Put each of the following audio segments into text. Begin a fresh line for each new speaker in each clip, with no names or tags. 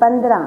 15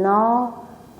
9,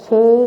6,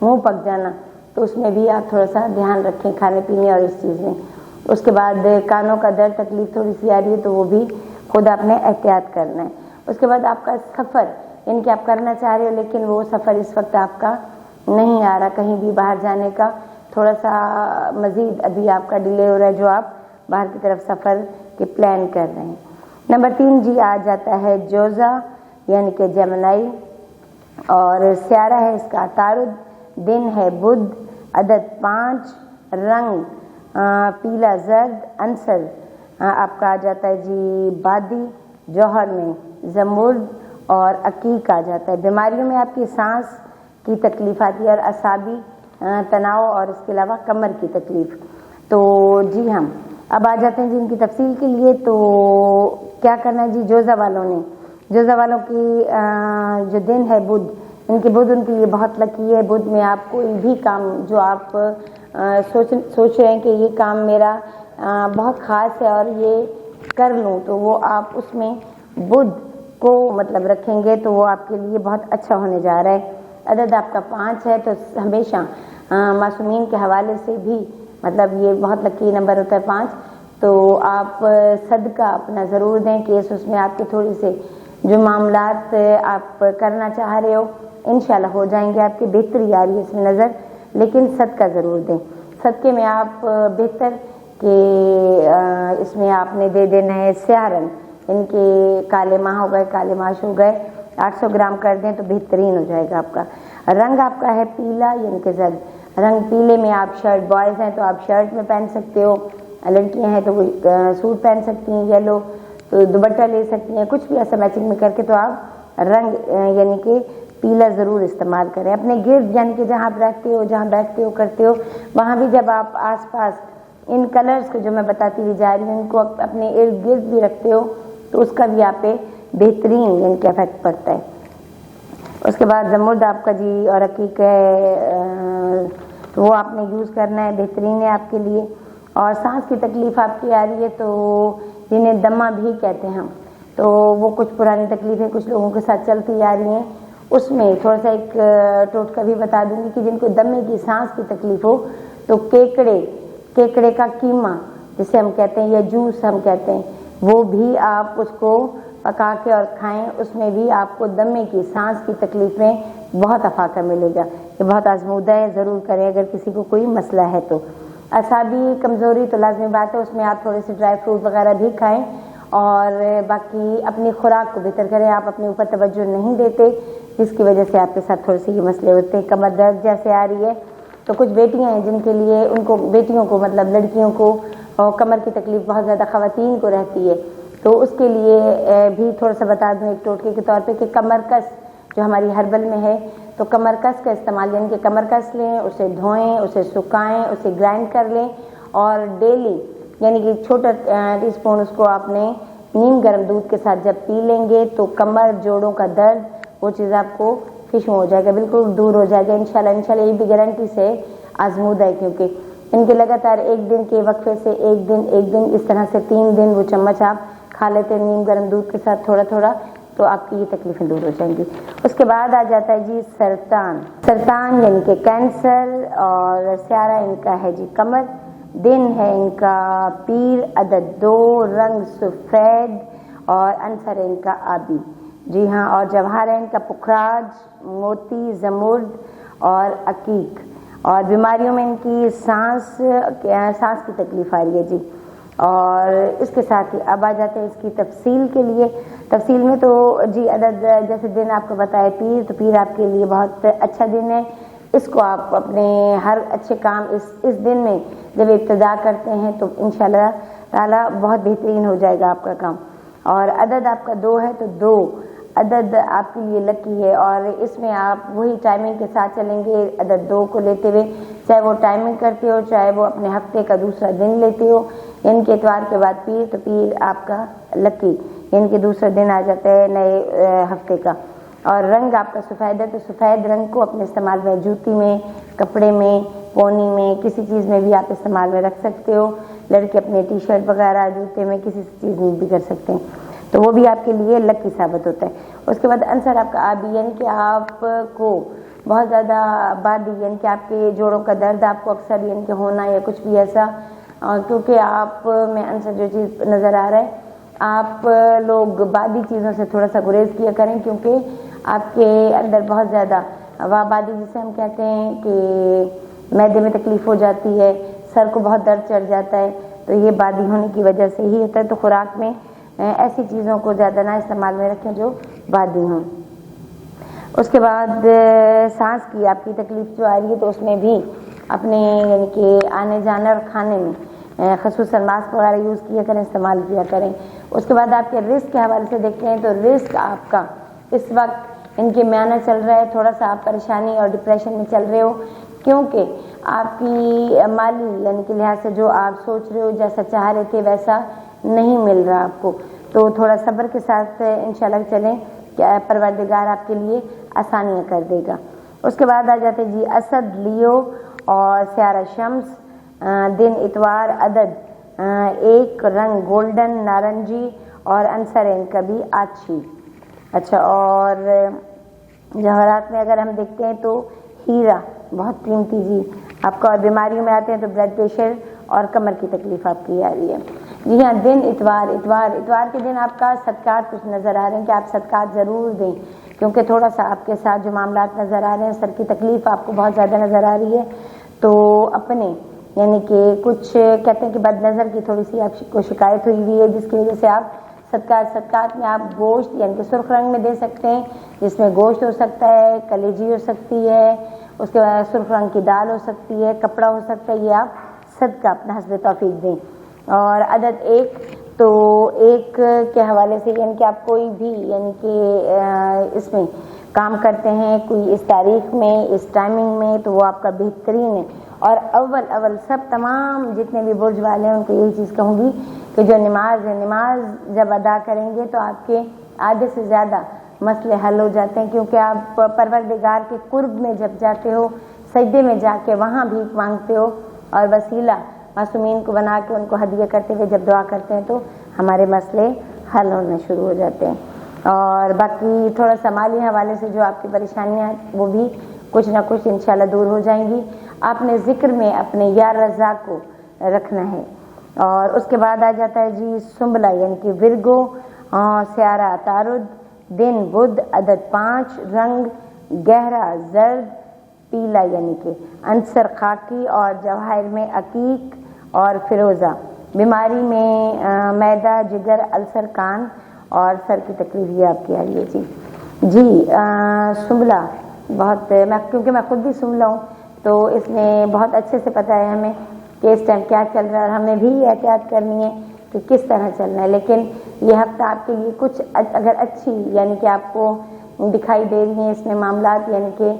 منہ پک جانا، تو اس میں بھی آپ تھوڑا سا دھیان رکھیں کھانے پینے اور اس چیز میں۔ اس کے بعد کانوں کا درد تکلیف تھوڑی سی آ رہی ہے تو وہ بھی خود آپ نے احتیاط کرنا ہے۔ اس کے بعد آپ کا سفر یعنی کہ آپ کرنا چاہ رہے ہو لیکن وہ سفر اس وقت آپ کا نہیں آ رہا، کہیں بھی باہر جانے کا تھوڑا سا مزید ابھی آپ کا ڈیلے ہو رہا ہے جو آپ باہر کی طرف سفر کے پلان کر رہے ہیں۔ نمبر 3 جی آ جاتا ہے جوزا یعنی کہ جمنائی، اور سیارہ ہے اس کا عطارد، دن ہے بدھ، عدد 5، رنگ پیلا زرد، عنصر آپ کا آ جاتا ہے جی بادی، جوہر میں زمرد اور عقیق آ جاتا ہے۔ بیماریوں میں آپ کی سانس کی تکلیف آتی ہے اور اعصابی تناؤ اور اس کے علاوہ کمر کی تکلیف۔ تو جی ہم اب آ جاتے ہیں جی ان کی تفصیل کے لیے۔ تو کیا کرنا ہے جی جوزا والوں کی جو دن ہے بدھ، بدھ ان کے لیے بہت لکی ہے۔ بدھ میں آپ کوئی بھی کام جو آپ سوچ رہے ہیں کہ یہ کام میرا بہت خاص ہے اور یہ کر لوں، تو وہ آپ اس میں بدھ کو مطلب رکھیں گے تو وہ آپ کے لیے بہت اچھا ہونے جا رہا ہے۔ عدد آپ کا 5 ہے، تو ہمیشہ معصومین کے حوالے سے بھی مطلب یہ بہت لکی نمبر ہوتا ہے 5۔ تو آپ صدقہ اپنا ضرور دیں کہ اس میں آپ کے تھوڑی سے جو معاملات آپ کرنا چاہ رہے ہو انشاءاللہ ہو جائیں گے، آپ کی بہتری آ رہی ہے اس میں نظر، لیکن صدقہ ضرور دیں۔ صدقے میں آپ بہتر کہ اس میں آپ نے دے دینا ہے سیاہ رنگ، ان کے کالے ماہ ہو گئے، کالے ماش ہو گئے، 800 گرام کر دیں تو بہترین ہو جائے گا آپ کا۔ رنگ آپ کا ہے پیلا یعنی کہ زرد، رنگ پیلے میں آپ شرٹ، بوائز ہیں تو آپ شرٹ میں پہن سکتے ہو، لڑکیاں ہیں تو وہ سوٹ پہن سکتی ہیں یلو، تو دوپٹہ لے سکتی ہیں، کچھ بھی ایسا میچنگ میں کر کے تو آپ رنگ یعنی کہ پیلا ضرور استعمال کریں۔ اپنے گرد یعنی کہ جہاں آپ رہتے ہو، جہاں بیٹھتے ہو کرتے ہو، وہاں بھی جب آپ آس پاس ان کلرز کو جو میں بتاتی ہوئی جا رہی ہوں ان کو اپنے ارد گرد بھی رکھتے ہو تو اس کا بھی آپ پہ بہترین یعنی کہ افیکٹ پڑتا ہے۔ اس کے بعد زمرد آپ کا جی اور عقیق ہے تو وہ آپ نے یوز کرنا ہے، بہترین ہے آپ کے لیے۔ اور سانس کی تکلیف آپ کی آ رہی ہے تو جنہیں دمہ بھی کہتے ہیں ہم، تو وہ کچھ پرانی تکلیفیں کچھ لوگوں کے ساتھ چلتی آ رہی ہیں، اس میں تھوڑا سا ایک ٹوٹکا بھی بتا دوں گی کہ جن کو دمے کی سانس کی تکلیف ہو تو کیکڑے کا قیمہ جسے ہم کہتے ہیں یا جوس ہم کہتے ہیں، وہ بھی آپ اس کو پکا کے اور کھائیں، اس میں بھی آپ کو دمے کی سانس کی تکلیف میں بہت افاقہ ملے گا۔ یہ بہت آزمودہ ہے، ضرور کریں اگر کسی کو کوئی مسئلہ ہے تو۔ اعصابی کمزوری تو لازمی بات ہے، اس میں آپ تھوڑے سے ڈرائی فروٹ وغیرہ بھی کھائیں اور باقی اپنی خوراک کو بہتر کریں۔ آپ اپنے اوپر توجہ نہیں دیتے جس کی وجہ سے آپ کے ساتھ تھوڑے سے یہ مسئلے ہوتے ہیں۔ کمر درد جیسے آ رہی ہے تو کچھ بیٹیاں ہیں جن کے لیے بیٹیوں کو مطلب لڑکیوں کو کمر کی تکلیف بہت زیادہ خواتین کو رہتی ہے، تو اس کے لیے بھی تھوڑا سا بتا دوں ایک ٹوٹکے کے طور پہ کہ کمر کس جو ہماری ہربل میں ہے تو کمر کس کا استعمال یعنی کہ کمر کس لیں، اسے دھوئیں، اسے سکھائیں، اسے گرائنڈ کر لیں اور ڈیلی یعنی کہ چھوٹا ٹی اسپون اس کو آپ نے نیم گرم دودھ کے ساتھ جب پی لیں گے تو کمر جوڑوں کا درد وہ چیز آپ کو خشم ہو جائے گا، بالکل دور ہو جائے گا انشاءاللہ۔ یہ بھی گارنٹی سے آزمودہ ہے کیونکہ ان کے لگاتار ایک دن کے وقفے سے ایک دن اس طرح سے 3 دن وہ چمچ آپ کھا لیتے ہیں نیم گرم دودھ کے ساتھ تھوڑا تھوڑا تو آپ کی یہ تکلیفیں دور ہو جائیں گی۔ اس کے بعد آ جاتا ہے جی سرطان یعنی کہ کینسر، اور سیارہ ان کا ہے جی قمر، دن ہے ان کا پیر، عدد 2، رنگ سفید اور عنصر ان کا آبی، جی ہاں، اور جوہر ہے ان کا پکھراج، موتی، زمرد اور عقیق، اور بیماریوں میں ان کی سانس کی تکلیف آ رہی ہے جی۔ اور اس کے ساتھ ہی اب آ جاتے ہیں اس کی تفصیل کے لیے۔ تفصیل میں تو جی عدد جیسے دن آپ کو بتایا پیر، تو پیر آپ کے لیے بہت اچھا دن ہے، اس کو آپ اپنے ہر اچھے کام اس دن میں جب ابتدا کرتے ہیں تو انشاءاللہ تعالی بہت بہترین ہو جائے گا آپ کا کام۔ اور عدد آپ کا 2 ہے تو 2 عدد آپ کے لیے لکی ہے، اور اس میں آپ وہی ٹائمنگ کے ساتھ چلیں گے عدد 2 کو لیتے ہوئے، چاہے وہ ٹائمنگ کرتے ہو چاہے وہ اپنے ہفتے کا دوسرا دن لیتے ہو، یعنی کہ اتوار کے بعد پیر، تو پیر آپ کا لکی یعنی کہ دوسرا دن آ جاتا ہے نئے ہفتے کا۔ اور رنگ آپ کا سفید ہے تو سفید رنگ کو اپنے استعمال میں جوتی میں، کپڑے میں، پونی میں، کسی چیز میں بھی آپ استعمال میں رکھ سکتے ہو، لڑکے اپنے ٹی شرٹ وغیرہ جوتے میں کسی چیز میں بھی کر سکتے ہیں، تو وہ بھی آپ کے لیے لکی ثابت ہوتا ہے۔ اس کے بعد عنصر آپ کا آبی یعنی کہ آپ کو بہت زیادہ بادی یعنی کہ آپ کے جوڑوں کا درد آپ کو اکثر یعنی کہ ہونا یا کچھ بھی ایسا، کیونکہ آپ میں عنصر جو چیز نظر آ رہا ہے، آپ لوگ بادی چیزوں سے تھوڑا سا گریز کیا کریں، کیونکہ آپ کے اندر بہت زیادہ بادی جسے ہم کہتے ہیں کہ معدے میں تکلیف ہو جاتی ہے، سر کو بہت درد چڑھ جاتا ہے، تو یہ بادی ہونے کی وجہ سے ہی ہوتا ہے۔ تو خوراک میں ایسی چیزوں کو زیادہ نہ استعمال میں رکھیں جو بادی ہوں۔ اس کے بعد سانس کی آپ کی تکلیف جو آ رہی ہے تو اس میں بھی اپنے یعنی کہ آنے جانے اور کھانے میں خصوصاً ماسک وغیرہ یوز کیا کریں، استعمال کیا کریں۔ اس کے بعد آپ کے رزق کے حوالے سے دیکھتے ہیں تو رزق آپ کا اس وقت ان کے میانہ چل رہا ہے، تھوڑا سا آپ پریشانی اور ڈپریشن میں چل رہے ہو، کیونکہ آپ کی مالی یعنی کہ لحاظ سے جو آپ سوچ رہے ہو جیسا چاہ رہے تھے ویسا نہیں مل رہا آپ کو، تو تھوڑا صبر کے ساتھ انشاءاللہ چلیں کہ پروردگار آپ کے لیے آسانیاں کر دے گا۔ اس کے بعد آ جاتے جی اسد، لیو اور سیارہ شمس، دن اتوار، عدد 1، رنگ گولڈن نارنجی اور عنصر ان کا بھی آچھی۔ اچھا، اور جواہرات میں اگر ہم دیکھتے ہیں تو ہیرا بہت قیمتی جی آپ کا، اور بیماریوں میں آتے ہیں تو بلڈ پریشر اور کمر کی تکلیف آپ کی آ رہی ہے۔ جی ہاں، دن اتوار کے دن آپ کا صدقات کچھ نظر آ رہے ہیں کہ آپ صدقات ضرور دیں، کیونکہ تھوڑا سا آپ کے ساتھ جو معاملات نظر آ رہے ہیں، سر کی تکلیف آپ کو بہت زیادہ نظر آ رہی ہے، تو اپنے یعنی کہ کچھ کہتے ہیں کہ بد نظر کی تھوڑی سی آپ کو شکایت ہوئی ہے، جس کی وجہ سے آپ صدقات میں آپ گوشت یعنی کہ سرخ رنگ میں دے سکتے ہیں، جس میں گوشت ہو سکتا ہے، کلیجی ہو سکتی ہے، اس کے بعد سرخ رنگ کی دال ہو سکتی ہے، کپڑا ہو سکتا ہے، یہ آپ صدقہ اپنا حسب توفیق دیں۔ اور عدد 1، تو 1 کے حوالے سے یعنی کہ آپ کوئی بھی یعنی کہ اس میں کام کرتے ہیں کوئی اس تاریخ میں اس ٹائمنگ میں، تو وہ آپ کا بہترین ہے۔ اور اول سب تمام جتنے بھی برج والے ہیں ان کو یہی چیز کہوں گی کہ جو نماز جب ادا کریں گے تو آپ کے آدھے سے زیادہ مسئلے حل ہو جاتے ہیں، کیونکہ آپ پروردگار کے قرب میں جب جاتے ہو، سجدے میں جا کے وہاں بھیک مانگتے ہو اور وسیلہ معصومین کو بنا کے ان کو ہدیہ کرتے ہوئے جب دعا کرتے ہیں تو ہمارے مسئلے حل ہونے شروع ہو جاتے ہیں۔ اور باقی تھوڑا سا مالی حوالے سے جو آپ کی پریشانیاں وہ بھی کچھ نہ کچھ انشاءاللہ دور ہو جائیں گی۔ آپ نے ذکر میں اپنے یا رضا کو رکھنا ہے۔ اور اس کے بعد آ جاتا ہے جی سنبلہ یعنی کہ ورگو، سیارہ عطارد، دن بدھ، عدد 5، رنگ گہرا زرد پیلا یعنی کہ عنصر خاکی اور جواہر میں عقیق اور فیروزہ، بیماری میں معدہ، جگر، السر، کان اور سر کی تکلیف یہ آپ کی آ رہی ہے جی سنبلہ بہت کیونکہ میں خود بھی سنبلہ ہوں تو اس میں بہت اچھے سے پتہ ہے ہمیں کہ اس ٹائم کیا چل رہا ہے، اور ہمیں بھی احتیاط کرنی ہے کہ کس طرح چلنا ہے۔ لیکن یہ ہفتہ آپ کے لیے کچھ اگر اچھی یعنی کہ آپ کو دکھائی دے رہی ہیں اس میں معاملات، یعنی کہ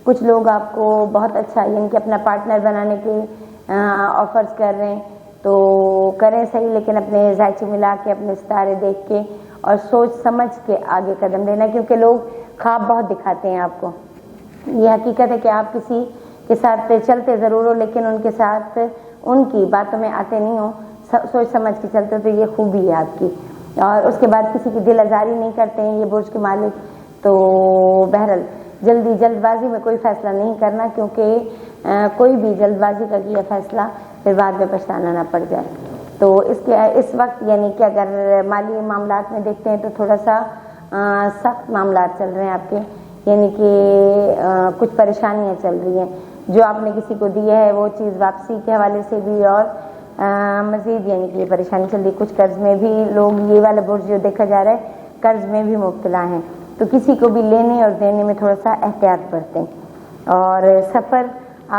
کچھ لوگ آپ کو بہت اچھا یعنی کہ اپنا پارٹنر بنانے کے آفرز کر رہے ہیں، تو کریں صحیح، لیکن اپنے ذائچے ملا کے اپنے ستارے دیکھ کے اور سوچ سمجھ کے آگے قدم لینا، کیونکہ لوگ خواب بہت دکھاتے ہیں آپ کو۔ یہ حقیقت ہے کہ آپ کسی کے ساتھ چلتے ضرور ہو لیکن ان کے ساتھ ان کی باتوں میں آتے نہیں ہو، سوچ سمجھ کے چلتے تو یہ خوبی ہے آپ کی۔ اور اس کے بعد کسی کی دل آزاری نہیں کرتے ہیں یہ برج کے مالک، تو بہرحال جلد بازی میں کوئی فیصلہ نہیں کرنا، کیونکہ کوئی بھی جلد بازی کا کیا فیصلہ پھر بعد میں پچھتانا نہ پڑ جائے۔ تو اس وقت یعنی کہ اگر مالی معاملات میں دیکھتے ہیں تو تھوڑا سا سخت معاملات چل رہے ہیں آپ کے، یعنی کہ کچھ پریشانیاں چل رہی ہیں، جو آپ نے کسی کو دی ہے وہ چیز واپسی کے حوالے سے بھی، اور مزید یعنی کہ پریشانی چل رہی، کچھ قرض میں بھی لوگ، یہ والا برج جو دیکھا جا رہا ہے قرض میں بھی مبتلا ہیں، تو کسی کو بھی لینے اور دینے میں تھوڑا سا احتیاط برتیں۔ اور سفر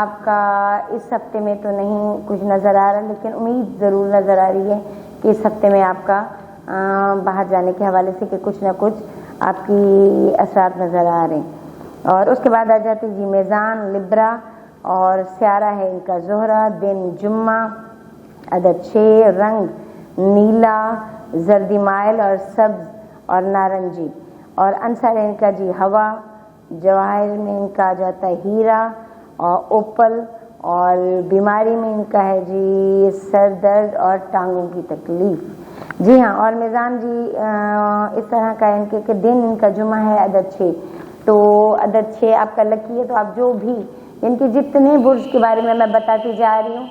آپ کا اس ہفتے میں تو نہیں کچھ نظر آ رہا، لیکن امید ضرور نظر آ رہی ہے کہ اس ہفتے میں آپ کا باہر جانے کے حوالے سے کہ کچھ نہ کچھ آپ کی اثرات نظر آ رہے ہیں۔ اور اس کے بعد آ جاتے جی میزان، لبرا اور سیارہ ہے ان کا زہرہ، دن جمعہ، عدد 6، رنگ نیلا، زردی مائل اور سبز اور نارنجی، اور عنصر ان کا جی ہوا، جواہر میں ان کا جاتا ہے ہیرا اور اوپل، اور بیماری میں ان کا ہے جی سر درد اور ٹانگوں کی تکلیف۔ جی ہاں، اور میزان جی اس طرح کا ان کے کہ دن ان کا جمعہ ہے، عدد 6، تو عدد 6 آپ کا لکی ہے. تو آپ جو بھی ان کے جتنے برج کے بارے میں بتاتی جا رہی ہوں،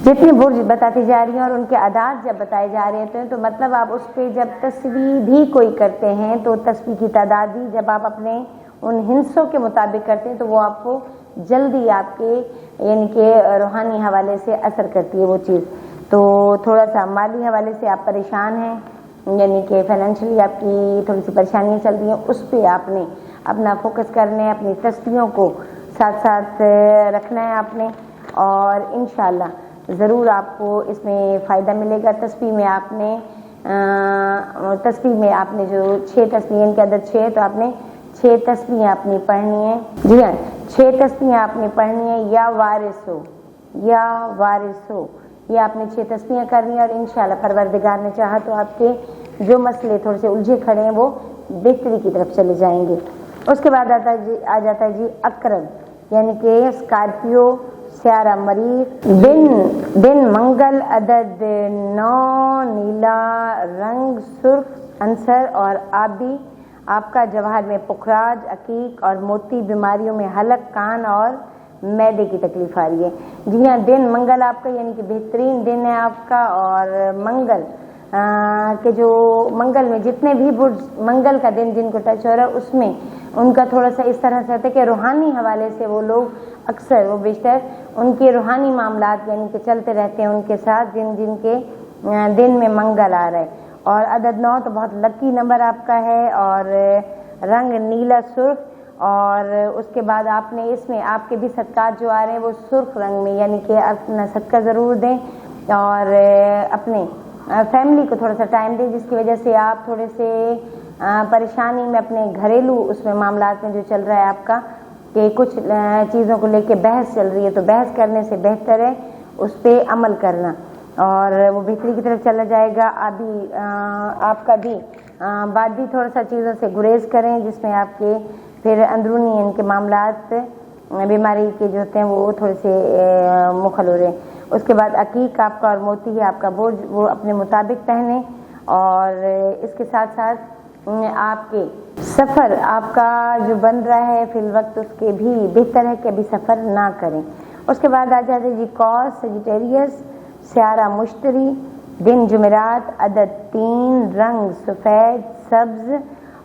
جتنے برج بتاتی جا رہی ہیں اور ان کے اعداد جب بتائے جا رہے ہوتے ہیں، تو مطلب آپ اس پہ جب تسبیح بھی کوئی کرتے ہیں تو تسبیح کی تعداد بھی جب آپ اپنے ان ہندسوں کے مطابق کرتے ہیں تو وہ آپ کو جلدی آپ کے یعنی کہ روحانی حوالے سے اثر کرتی ہے وہ چیز. تو تھوڑا سا مالی حوالے سے آپ پریشان ہیں، یعنی کہ فائنینشلی آپ کی تھوڑی سی پریشانیاں چل رہی ہیں، اس پہ آپ نے اپنا فوکس کرنا ہے، اپنی تسبیحوں کو ساتھ ساتھ رکھنا ہے آپ نے، اور انشاءاللہ ضرور آپ کو اس میں فائدہ ملے گا. تسبیح میں آپ نے جو 6 تسبیح ان کے عدد 6 ہے، تو آپ نے 6 تسبیح اپنی پڑھنی ہے. جی ہاں، 6 تسبیح آپ نے پڑھنی ہے. یا وارث ہو، یا وارث ہو، یہ آپ نے 6 تسبیحیں کرنی ہے، اور انشاءاللہ پروردگار نے چاہا تو آپ کے جو مسئلے تھوڑے سے الجھے کھڑے ہیں وہ بہتری کی طرف چلے جائیں گے. اس کے بعد آ جاتا ہے جی عقرب، یعنی کہ اسکارپیو، سیارہ مریخ، دن منگل، عدد 9، نیلا رنگ، سرخ عنصر اور آبی. آپ کا جواہر میں پخراج، عقیق اور موتی. بیماریوں میں حلق، کان اور معدے کی تکلیف آ رہی ہے. جی ہاں، دن منگل آپ کا یعنی کہ بہترین دن ہے آپ کا. اور منگل کہ جو منگل میں جتنے بھی برج منگل کا دن جن کو ٹچ ہو رہا ہے، اس میں ان کا تھوڑا سا اس طرح سے ہوتا ہے کہ روحانی حوالے سے وہ لوگ اکثر وہ بیشتر ان کے روحانی معاملات یعنی کہ چلتے رہتے ہیں ان کے ساتھ جن کے دن میں منگل آ رہا ہے. اور عدد 9 تو بہت لکی نمبر آپ کا ہے، اور رنگ نیلا سرخ. اور اس کے بعد آپ نے اس میں آپ کے بھی صدقات جو آ رہے ہیں وہ سرخ رنگ میں، یعنی کہ اپنا صدقہ ضرور دیں، اور اپنے فیملی کو تھوڑا سا ٹائم دیں، جس کی وجہ سے آپ تھوڑے سے پریشانی میں اپنے گھریلو اس میں معاملات میں جو چل رہا ہے آپ کا کہ کچھ چیزوں کو لے کے بحث چل رہی ہے، تو بحث کرنے سے بہتر ہے اس پہ عمل کرنا، اور وہ بہتری کی طرف چلا جائے گا. ابھی آپ کا بھی بعد بھی تھوڑا سا چیزوں سے گریز کریں جس میں آپ کے پھر اندرونی ان کے معاملات بیماری کے جو ہوتے ہیں وہ تھوڑے سے مخل ہو رہے ہیں. اس کے بعد عقیق آپ کا اور موتی ہے آپ کا برج، وہ اپنے مطابق پہنیں. اور اس کے ساتھ ساتھ آپ کے سفر آپ کا جو بن رہا ہے فی الوقت اس کے بھی بہتر ہے کہ ابھی سفر نہ کریں. اس کے بعد آ جاتے جی کاس، سیجیٹیریس، سیارہ مشتری، دن جمعرات، عدد 3، رنگ سفید سبز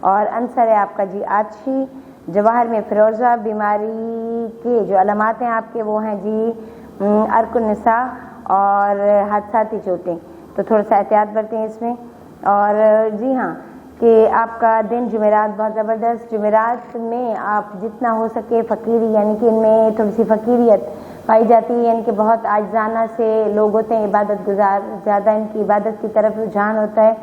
اور عنصر ہے آپ کا جی آچھی. جواہر میں فیروزہ. بیماری کے جو علامات ہیں آپ کے وہ ہیں جی عرق النساء اور حادثاتی چوٹیں، تو تھوڑا سا احتیاط برتیں اس میں. اور جی ہاں کہ آپ کا دن جمعرات بہت زبردست. جمعرات میں آپ جتنا ہو سکے فقیری یعنی کہ ان میں تھوڑی سی فقیریت پائی جاتی ہے، یعنی کہ بہت عاجزانہ سے لوگ ہوتے ہیں، عبادت گزار، زیادہ ان کی عبادت کی طرف رجحان ہوتا ہے.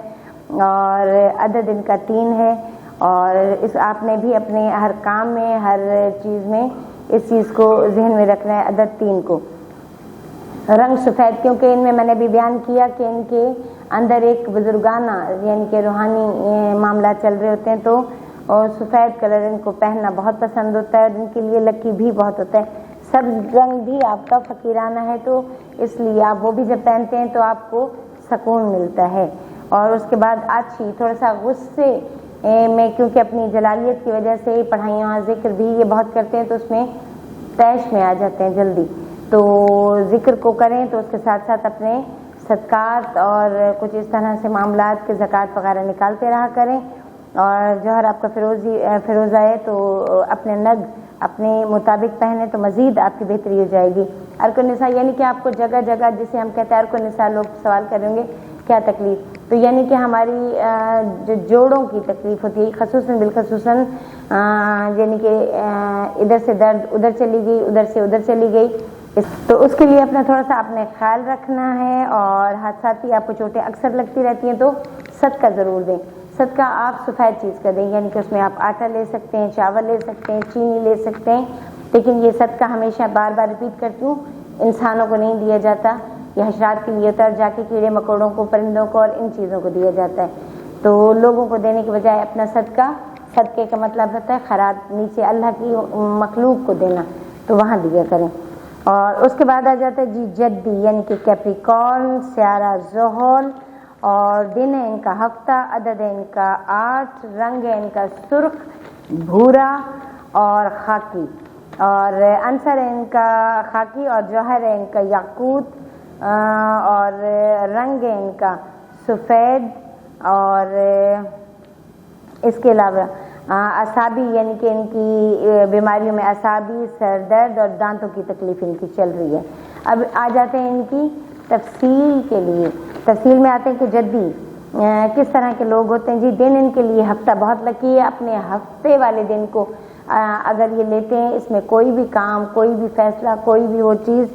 اور عدد ان کا 3 ہے. اور اس آپ نے بھی اپنے ہر کام میں ہر چیز میں اس چیز کو ذہن میں رکھنا ہے، عدد 3 کو. رنگ سفید، کیونکہ ان میں نے بھی بیان کیا کہ ان کے اندر ایک بزرگانہ یعنی کہ روحانی معاملات چل رہے ہوتے ہیں، تو اور سفید کلر ان کو پہننا بہت پسند ہوتا ہے، اور ان کے لیے لکی بھی بہت ہوتا ہے. سبز رنگ بھی آپ کا فقیرانہ ہے، تو اس لیے آپ وہ بھی جب پہنتے ہیں تو آپ کو سکون ملتا ہے. اور اس کے بعد آچھی، تھوڑا سا غصے میں کیونکہ اپنی جلالیت کی وجہ سے پڑھائیاں ذکر بھی یہ بہت کرتے ہیں تو اس میں طیش میں آ جاتے ہیں جلدی، تو ذکر کو کریں تو اس کے ساتھ ساتھ اپنے صدقات اور کچھ اس طرح سے معاملات کے زکوٰۃ وغیرہ نکالتے رہا کریں. اور جوہر آپ کا فیروزہ ہے تو اپنے نگ اپنے مطابق پہنے تو مزید آپ کی بہتری ہو جائے گی. عرق النساء یعنی کہ آپ کو جگہ جگہ جسے ہم کہتے ہیں عرق النساء، لوگ سوال کریں گے کیا تکلیف، تو یعنی کہ ہماری جو جوڑوں کی تکلیف ہوتی ہے خصوصاً بالخصوصاً یعنی کہ ادھر سے درد ادھر چلی گئی، ادھر سے ادھر چلی گئی، تو اس کے لیے اپنا تھوڑا سا اپنے خیال رکھنا ہے. اور حادثاتی آپ کو چوٹیں اکثر لگتی رہتی ہیں تو صدقہ ضرور دیں. صدقہ آپ سفید چیز کا دیں، یعنی کہ اس میں آپ آٹا لے سکتے ہیں، چاول لے سکتے ہیں، چینی لے سکتے ہیں، لیکن یہ صدقہ ہمیشہ بار بار ریپیٹ کرتی ہوں انسانوں کو نہیں دیا جاتا، یہ حشرات کے لیے ہوتا ہے، جا کے کیڑے مکوڑوں کو، پرندوں کو اور ان چیزوں کو دیا جاتا ہے. تو لوگوں کو دینے کے بجائے اپنا صدقہ، صدقے کا مطلب ہوتا ہے خیرات، نیچے اللہ کی مخلوق کو دینا، تو وہاں دیا کریں. اور اس کے بعد آ جاتا ہے جی جدی یعنی کہ کیپریکارن، سیارہ زحل اور دن ہے ان کا ہفتہ، عدد ہے ان کا 8، رنگ ہے ان کا سرخ، بھورا اور خاکی، اور عنصر ہے ان کا خاکی، اور جوہر ہے ان کا یاقوت، اور رنگ ہے ان کا سفید، اور اس کے علاوہ اعصابی یعنی کہ ان کی بیماریوں میں اعصابی، سر درد اور دانتوں کی تکلیف ان کی چل رہی ہے۔ اب آ جاتے ہیں ان کی تفصیل کے لیے، تفصیل میں آتے ہیں کہ جدی کس طرح کے لوگ ہوتے ہیں۔ جی دن ان کے لیے ہفتہ بہت لکی ہے، اپنے ہفتے والے دن کو اگر یہ لیتے ہیں اس میں کوئی بھی کام، کوئی بھی فیصلہ، کوئی بھی وہ چیز،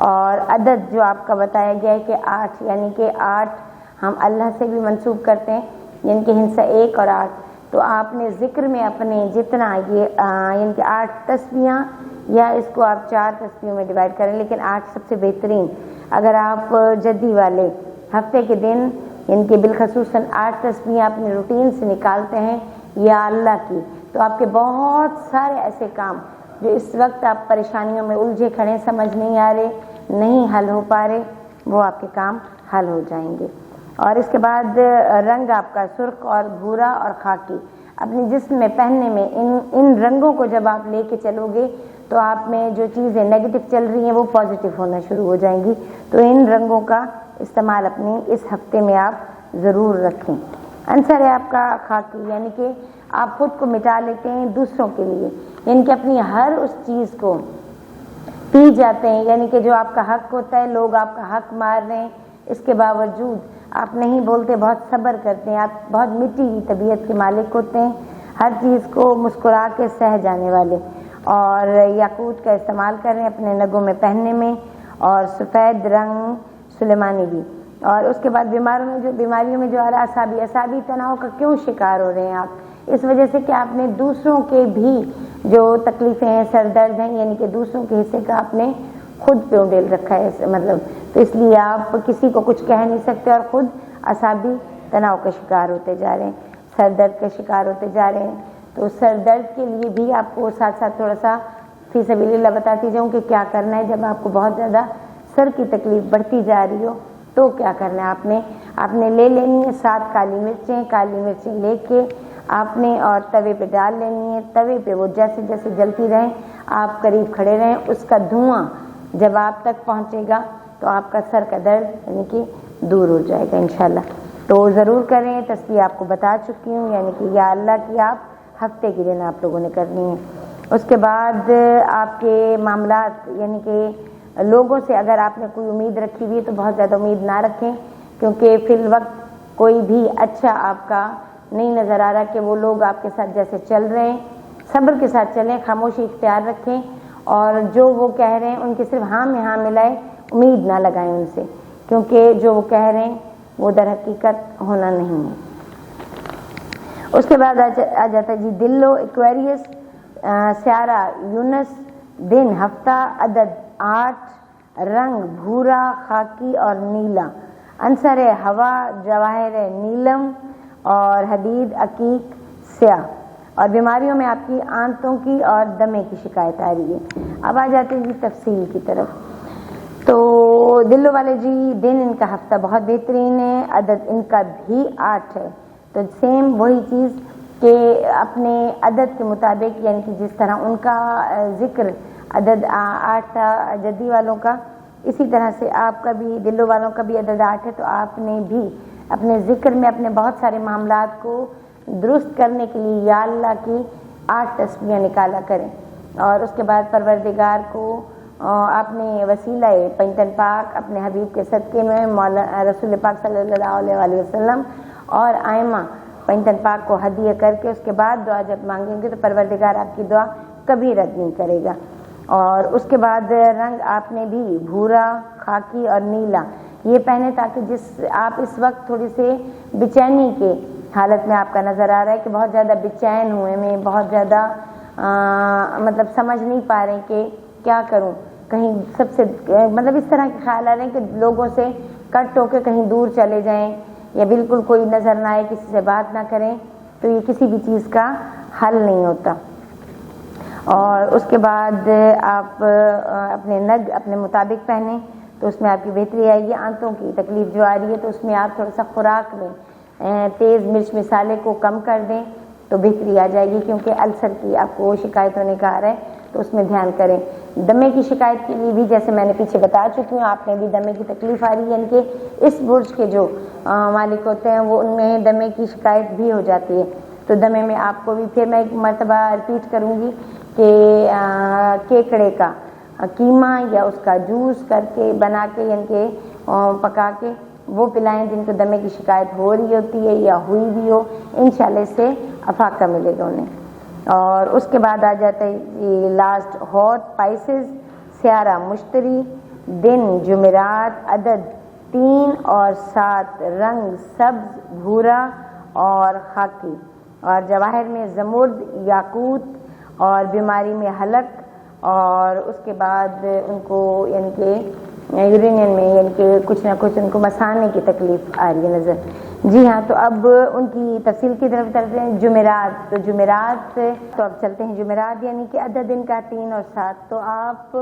اور عدد جو آپ کا بتایا گیا ہے کہ 8 یعنی کہ 8 ہم اللہ سے بھی منسوب کرتے ہیں، یعنی کہ ہندسہ 1 اور 8، تو آپ نے ذکر میں اپنے جتنا یہ یعنی کہ 8 تسبیحاں، یا اس کو آپ 4 تسبیحوں میں ڈیوائڈ کریں، لیکن 8 سب سے بہترین۔ اگر آپ جدی والے ہفتے کے دن یعنی کہ بالخصوصاً 8 تسبیحاں اپنے روٹین سے نکالتے ہیں یا اللہ کی، تو آپ کے بہت سارے ایسے کام جو اس وقت آپ پریشانیوں میں الجھے کھڑے، سمجھ نہیں آ رہے، نہیں حل ہو پا رہے، وہ آپ کے کام حل ہو جائیں گے۔ اور اس کے بعد رنگ آپ کا سرخ اور بھورا اور خاکی، اپنے جسم میں پہننے میں ان رنگوں کو جب آپ لے کے چلو گے تو آپ میں جو چیزیں نیگیٹو چل رہی ہیں وہ پازیٹیو ہونا شروع ہو جائیں گی، تو ان رنگوں کا استعمال اپنے اس ہفتے میں آپ ضرور رکھیں۔ عنصر ہے آپ کا خاکی، یعنی کہ آپ خود کو مٹا لیتے ہیں دوسروں کے لیے، یعنی کہ اپنی ہر اس چیز کو پی جاتے ہیں، یعنی کہ جو آپ کا حق ہوتا ہے، لوگ آپ کا حق مار رہے ہیں، اس کے باوجود آپ نہیں بولتے، بہت صبر کرتے ہیں، آپ بہت مٹی ہوئی طبیعت کے مالک ہوتے ہیں، ہر چیز کو مسکرا کے سہ جانے والے، اور یاقوت کا استعمال کر رہے ہیں اپنے نگوں میں پہننے میں، اور سفید رنگ سلیمانی بھی۔ اور اس کے بعد بیماریوں میں جو اعصابی تناؤ کا کیوں شکار ہو رہے ہیں آپ؟ اس وجہ سے کہ آپ نے دوسروں کے بھی جو تکلیفیں ہیں، سر درد ہیں، یعنی کہ دوسروں کے حصے کا آپ نے خود پہ ڈیل رکھا ہے، مطلب تو اس لیے آپ کسی کو کچھ کہہ نہیں سکتے، اور خود اعصابی تناؤ کا شکار ہوتے جا رہے ہیں، سر درد کا شکار ہوتے جا رہے ہیں۔ تو سر درد کے لیے بھی آپ کو ساتھ ساتھ تھوڑا سا فی سبیل اللہ بتاتی جاؤں کہ کیا کرنا ہے جب آپ کو بہت زیادہ سر کی تکلیف بڑھتی جا رہی ہو، تو کیا کرنا ہے آپ نے لے لینی ہے 7 کالی مرچیں لے کے آپ نے اور توے پہ ڈال لینی ہے، توے پہ وہ جیسے جیسے جلتی رہیں آپ قریب کھڑے رہیں، اس کا دھواں جب آپ تک پہنچے گا تو آپ کا سر کا درد یعنی کہ دور ہو جائے گا انشاءاللہ۔ تو ضرور کریں، تسبیح آپ کو بتا چکی ہوں، یعنی کہ یا اللہ کی آپ ہفتے کے دن آپ لوگوں نے کرنی ہے۔ اس کے بعد آپ کے معاملات یعنی کہ لوگوں سے اگر آپ نے کوئی امید رکھی ہوئی ہے تو بہت زیادہ امید نہ رکھیں، کیونکہ فی الوقت کوئی بھی اچھا آپ کا نہیں نظر آ رہا کہ وہ لوگ آپ کے ساتھ جیسے چل رہے ہیں، صبر کے ساتھ چلیں، خاموشی اختیار رکھیں، اور جو وہ کہہ رہے ہیں ان کے صرف ہاں میں ہاں ملائے، امید نہ لگائیں ان سے، کیونکہ جو وہ کہہ رہے ہیں وہ در حقیقت ہونا نہیں ہے۔ اس کے بعد آ جاتا ہے جی دلو ایکویریس، سیارہ یونس، دن ہفتہ، عدد 8، رنگ بھورا، خاکی اور نیلا، عنصر ہوا، جواہر نیلم اور حدید، عقیق، سیاہ، اور بیماریوں میں آپ کی آنتوں کی اور دمے کی شکایت آ رہی ہے۔ اب آ جاتے ہیں جی تفصیل کی طرف۔ تو دلوں والے جی دن ان کا ہفتہ بہت بہترین ہے، عدد ان کا بھی 8 ہے، تو سیم وہی چیز کہ اپنے عدد کے مطابق یعنی کہ جس طرح ان کا ذکر عدد 8 تھا جدی والوں کا، اسی طرح سے آپ کا بھی دلوں والوں کا بھی عدد 8 ہے، تو آپ نے بھی اپنے ذکر میں اپنے بہت سارے معاملات کو درست کرنے کے لیے یا اللہ کی 8 تسبیحیں نکالا کریں، اور اس کے بعد پروردگار کو آپ نے وسیلہ پنجتن پاک اپنے حبیب کے صدقے میں رسول پاک صلی اللہ علیہ وسلم اور آئمہ پنجتن پاک کو ہدیہ کر کے اس کے بعد دعا جب مانگیں گے تو پروردگار آپ کی دعا کبھی رد نہیں کرے گا۔ اور اس کے بعد رنگ آپ نے بھی بھورا، خاکی اور نیلا یہ پہنے، تاکہ آپ اس وقت تھوڑی سے بے-چینی کے حالت میں آپ کا نظر آ رہا ہے کہ بہت زیادہ بے چین ہوئے میں، بہت زیادہ مطلب سمجھ نہیں پا رہے کہ کیا کروں، کہیں سب سے مطلب اس طرح کے خیال آ رہے ہیں کہ لوگوں سے کٹ ہو کے کہیں دور چلے جائیں، یا بالکل کوئی نظر نہ آئے، کسی سے بات نہ کریں، تو یہ کسی بھی چیز کا حل نہیں ہوتا۔ اور اس کے بعد آپ اپنے نگ اپنے مطابق پہنیں، تو اس میں آپ کی بہتری آئے گی۔ آنتوں کی تکلیف جو آ رہی ہے تو اس میں آپ تھوڑا سا خوراک میں تیز مرچ مسالے کو کم کر دیں تو بہتری آ جائے گی، کیونکہ السر کی آپ کو شکایت ہونے کا آ رہا ہے تو اس میں دھیان کریں۔ دمے کی شکایت کے لیے بھی جیسے میں نے پیچھے بتا چکی ہوں، آپ نے بھی دمے کی تکلیف آ رہی ہے، یعنی کہ اس برج کے جو مالک ہوتے ہیں وہ ان میں دمے کی شکایت بھی ہو جاتی ہے، تو دمے میں آپ کو بھی پھر میں ایک مرتبہ ریپیٹ کروں گی کہ کیکڑے کا قیمہ یا اس کا جوس کر کے بنا کے یعنی کہ پکا کے وہ پلائیں جن کو دمے کی شکایت ہو رہی ہوتی ہے یا ہوئی بھی ہو، انشاءاللہ اس سے افاقہ ملے گا انہیں۔ اور اس کے بعد آ جاتا ہے لاسٹ ہاٹ اسپائسز، سیارہ مشتری، دن جمعرات، عدد 3 اور 7، رنگ سبز، بھورا اور خاکی، اور جواہر میں زمرد، یاقوت، اور بیماری میں حلق، اور اس کے بعد ان کو یعنی کہ یورینین میں یعنی کہ کچھ نہ کچھ ان کو مسانے کی تکلیف آ رہی ہے نظر۔ جی ہاں، تو اب ان کی تفصیل کی طرف چلتے ہیں۔ جمعرات، تو جمعرات تو اب چلتے ہیں جمعرات یعنی کہ عدد دن کا 3 اور 7، تو آپ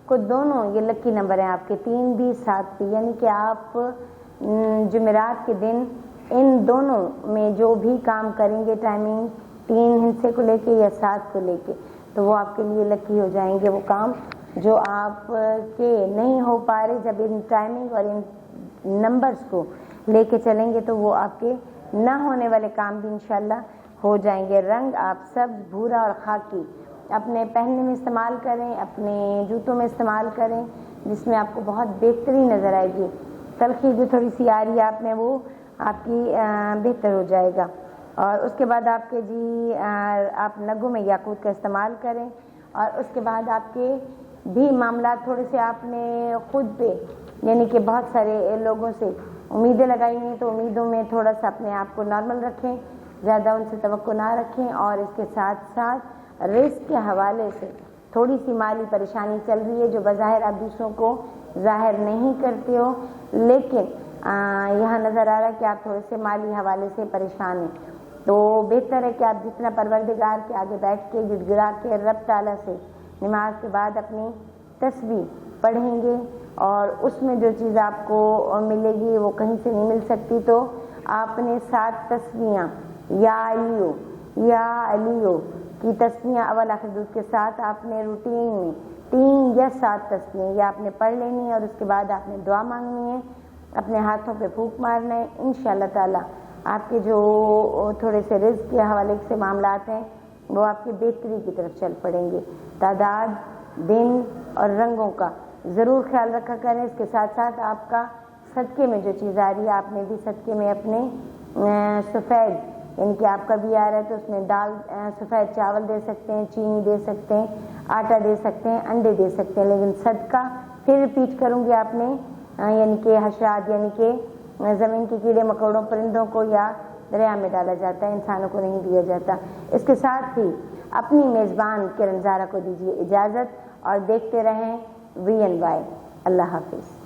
کو دونوں یہ لکی نمبر ہیں آپ کے، 3 بھی 7 بھی، یعنی کہ آپ جمعرات کے دن ان دونوں میں جو بھی کام کریں گے ٹائمنگ 3 حصے کو لے کے یا 7 کو لے کے، تو وہ آپ کے لیے لکی ہو جائیں گے۔ وہ کام جو آپ کے نہیں ہو پا رہے جب ان ٹائمنگ اور ان نمبرز کو لے کے چلیں گے تو وہ آپ کے نہ ہونے والے کام بھی انشاءاللہ ہو جائیں گے۔ رنگ آپ سبز، بھورا اور خاکی اپنے پہننے میں استعمال کریں، اپنے جوتوں میں استعمال کریں، جس میں آپ کو بہت بہترین نظر آئے گی۔ تلخی جو تھوڑی سی آ رہی ہے آپ میں وہ آپ کی بہتر ہو جائے گا۔ اور اس کے بعد آپ کے آپ نگوں میں یاقوت کا استعمال کریں، اور اس کے بعد آپ کے بھی معاملات تھوڑے سے آپ نے خود پہ یعنی کہ بہت سارے لوگوں سے امیدیں لگائی ہیں تو امیدوں میں تھوڑا سا اپنے آپ کو نارمل رکھیں، زیادہ ان سے توقع نہ رکھیں، اور اس کے ساتھ ساتھ رزق کے حوالے سے تھوڑی سی مالی پریشانی چل رہی ہے جو بظاہر آپ دوسروں کو ظاہر نہیں کرتے ہو، لیکن یہاں نظر آ رہا ہے کہ آپ تھوڑے سے مالی حوالے سے پریشان ہیں، تو بہتر ہے کہ آپ جتنا پروردگار کے آگے بیٹھ کے گڑ گڑا کے رب تعالیٰ سے نماز کے بعد اپنی تسبیح پڑھیں گے، اور اس میں جو چیز آپ کو ملے گی وہ کہیں سے نہیں مل سکتی، تو آپ نے 7 تسبیحاں یا علیو کی تسبیحاں اول آخر درود کے ساتھ آپ نے روٹین میں 3 یا 7 تسبیحیں یا آپ نے پڑھ لینی ہے، اور اس کے بعد آپ نے دعا مانگنی ہے، اپنے ہاتھوں پہ پھونک مارنا ہے۔ انشاءاللہ تعالی آپ کے جو تھوڑے سے رزق کے حوالے سے معاملات ہیں وہ آپ کی بہتری کی طرف چل پڑیں گے۔ تعداد، دن اور رنگوں کا ضرور خیال رکھا کریں۔ اس کے ساتھ ساتھ آپ کا صدقے میں جو چیز آ رہی ہے آپ نے بھی صدقے میں اپنے سفید یعنی کہ آپ کا بھی آ رہا ہے تو اس میں دال سفید چاول دے سکتے ہیں، چینی دے سکتے ہیں، آٹا دے سکتے ہیں، انڈے دے سکتے ہیں، لیکن صدقہ پھر ریپیٹ کروں گی آپ نے یعنی کہ حشرات یعنی کہ زمین کے کیڑے مکوڑوں پرندوں کو یا دریا میں ڈالا جاتا ہے، انسانوں کو نہیں دیا جاتا۔ اس کے ساتھ ہی اپنی میزبان کرن زارا کو دیجیے اجازت اور دیکھتے رہیں VNY۔ اللہ حافظ۔